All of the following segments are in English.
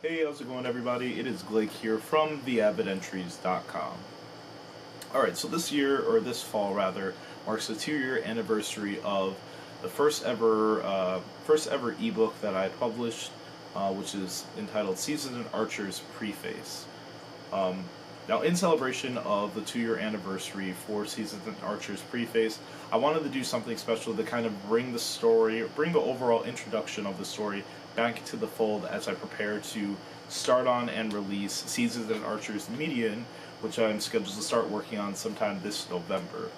Hey, how's it going, everybody? It is Blake here from theavidentries.com. Alright, so this year, or this fall rather, marks the 2-year anniversary of the first ever ebook that I published, which is entitled Seasoned Archer's Preface. Now, in celebration of the 2-year anniversary for Seasoned Archer's Preface, I wanted to do something special to kind of bring the story, bring the overall introduction of the story back into the fold as I prepare to start on and release Seasoned Archer's Median, which I'm scheduled to start working on sometime this November.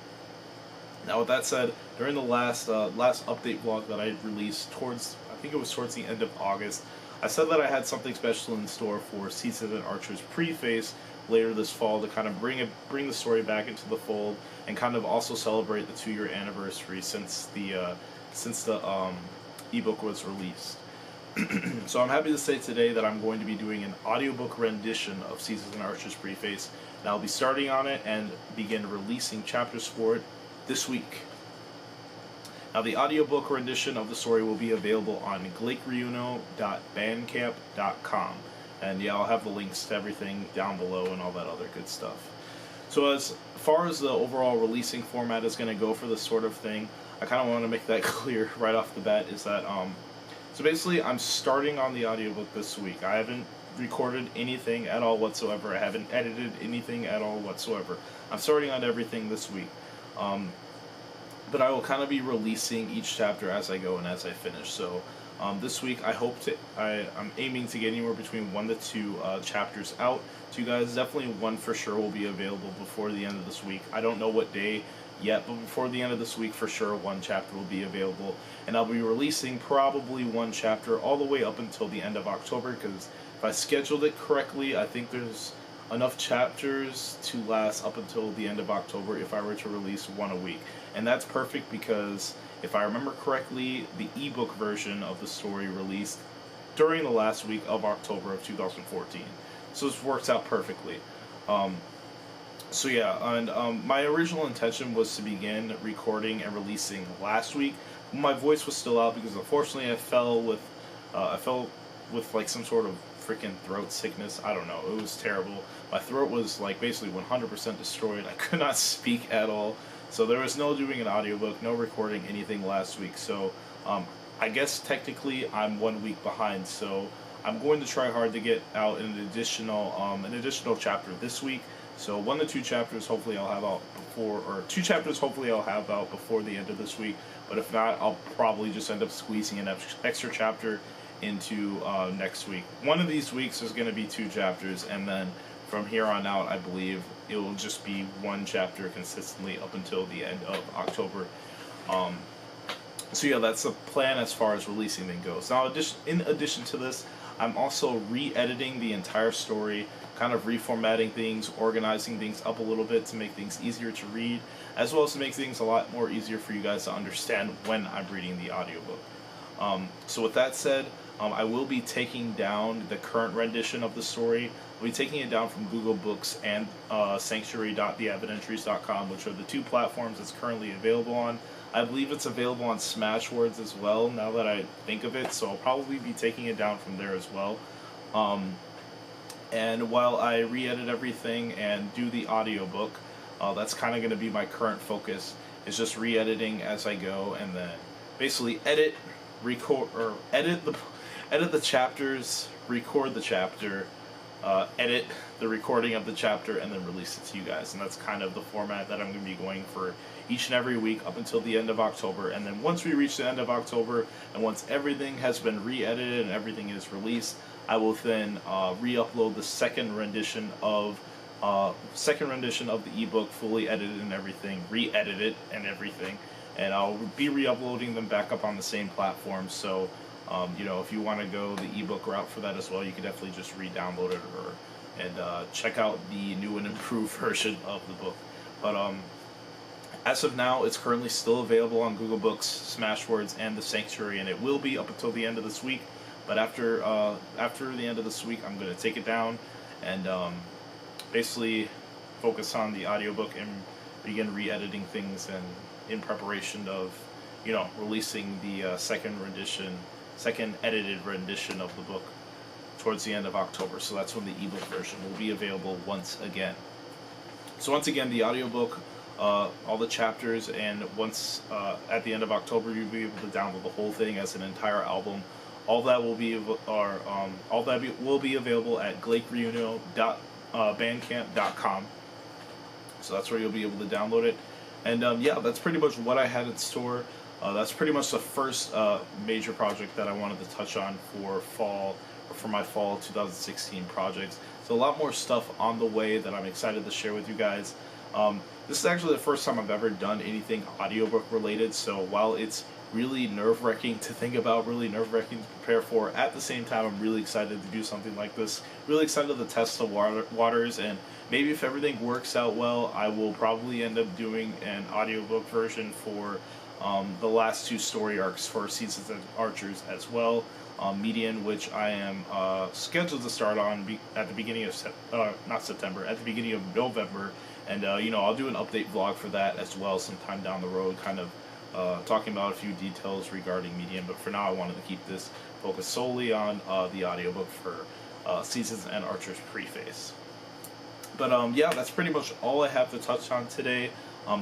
Now, with that said, during the last update vlog that I released I think it was towards the end of August, I said that I had something special in store for Seasoned Archer's Preface later this fall to kind of bring the story back into the fold and kind of also celebrate the 2-year anniversary since the ebook was released. So I'm happy to say today that I'm going to be doing an audiobook rendition of Seasoned Archer's Preface, and I'll be starting on it and begin releasing chapters for it this week. Now, the audiobook rendition of the story will be available on glakereuno.bandcamp.com, and yeah, I'll have the links to everything down below and all that other good stuff. So as far as the overall releasing format is going to go for this sort of thing, I kind of want to make that clear right off the bat, is that so basically I'm starting on the audiobook this week. I haven't recorded anything at all whatsoever. I haven't edited anything at all whatsoever. I'm starting on everything this week. But I will kind of be releasing each chapter as I go and as I finish. So this week I'm aiming to get anywhere between 1 to 2 chapters out to you guys. Definitely one for sure will be available before the end of this week. I don't know what day yet, but before the end of this week for sure 1 chapter will be available, and I'll be releasing probably 1 chapter all the way up until the end of October, because if I scheduled it correctly, I think there's enough chapters to last up until the end of October if I were to release 1 a week. And that's perfect because if I remember correctly, the ebook version of the story released during the last week of October of 2014. So this works out perfectly. So yeah, and my original intention was to begin recording and releasing last week. My voice was still out because unfortunately I fell with like some sort of freaking throat sickness. I don't know. It was terrible. My throat was like basically 100% destroyed. I could not speak at all. So there was no doing an audiobook, no recording anything last week. So I guess technically I'm 1 week behind. So I'm going to try hard to get out an additional chapter this week. So 1 to 2 chapters hopefully I'll have out before, or 2 chapters hopefully I'll have out before the end of this week. But if not, I'll probably just end up squeezing an extra chapter into next week. One of these weeks is going to be 2 chapters, and then from here on out, I believe it will just be 1 chapter consistently up until the end of October. So yeah, that's the plan as far as releasing things goes. Now, in addition to this, I'm also re-editing the entire story, kind of reformatting things, organizing things up a little bit to make things easier to read, as well as to make things a lot more easier for you guys to understand when I'm reading the audiobook. So with that said, I will be taking down the current rendition of the story. I'll be taking it down from Google Books and sanctuary.theavidentries.com, which are the 2 platforms it's currently available on. I believe it's available on Smashwords as well, now that I think of it, so I'll probably be taking it down from there as well. And while I re-edit everything and do the audiobook, that's kind of going to be my current focus, is just re-editing as I go, and then basically edit the chapters, record the chapter, edit the recording of the chapter, and then release it to you guys. And that's kind of the format that I'm going to be going for each and every week up until the end of October. And then once we reach the end of October, and once everything has been re-edited and everything is released, I will then re-upload the second rendition of the ebook, fully edited and everything, re-edited and everything, and I'll be re-uploading them back up on the same platform. So you know, if you want to go the ebook route for that as well, you can definitely just re-download it and check out the new and improved version of the book. But as of now, it's currently still available on Google Books, Smashwords, and the Sanctuary, and it will be up until the end of this week. But after the end of this week, I'm going to take it down and basically focus on the audiobook and begin re-editing things, and in preparation of, you know, releasing the second edited rendition of the book. towards the end of October. So that's when the ebook version will be available once again. So once again, the audiobook, all the chapters, and once at the end of October, you'll be able to download the whole thing as an entire album. All that will be will be available at glakereunio.bandcamp.com. So that's where you'll be able to download it. And yeah, that's pretty much what I had in store. That's pretty much the first major project that I wanted to touch on for my fall 2016 projects. So a lot more stuff on the way that I'm excited to share with you guys. This is actually the first time I've ever done anything audiobook related, so while it's really nerve-wracking to think about, really nerve-wracking to prepare for, at the same time I'm really excited to do something like this, really excited to test the waters, and maybe if everything works out well, I will probably end up doing an audiobook version for the last 2 story arcs for Seasons and Archers as well. Median, which I am scheduled to start on at the beginning of at the beginning of November, and you know, I'll do an update vlog for that as well sometime down the road, kind of talking about a few details regarding Median. But for now, I wanted to keep this focused solely on the audiobook for Seasons and Archers Preface. But yeah, that's pretty much all I have to touch on today.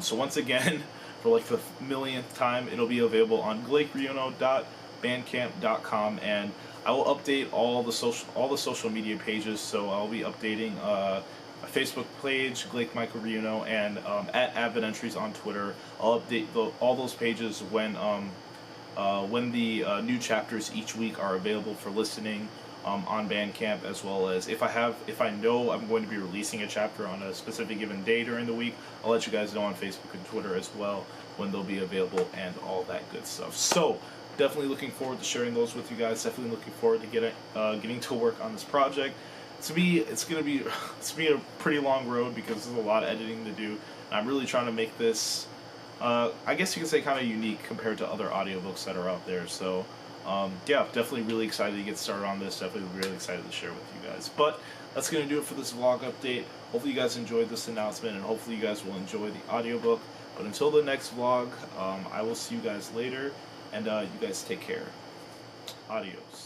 So once again, for like the millionth time, it'll be available on glakereunio.bandcamp.com, and I will update all the social media pages. So I'll be updating a Facebook page, Glake Michael Reuno, and at Avid Entries on Twitter. I'll update all those pages when the new chapters each week are available for listening on Bandcamp, as well as if I know I'm going to be releasing a chapter on a specific given day during the week, I'll let you guys know on Facebook and Twitter as well when they'll be available and all that good stuff. So definitely looking forward to sharing those with you guys. Definitely looking forward to getting to work on this project. To me, it's gonna be a pretty long road because there's a lot of editing to do. And I'm really trying to make this, I guess you could say, kind of unique compared to other audiobooks that are out there. So yeah, definitely really excited to get started on this. Definitely really excited to share with you guys. But that's gonna do it for this vlog update. Hopefully you guys enjoyed this announcement, and hopefully you guys will enjoy the audiobook. But until the next vlog, I will see you guys later, and you guys take care. Adios.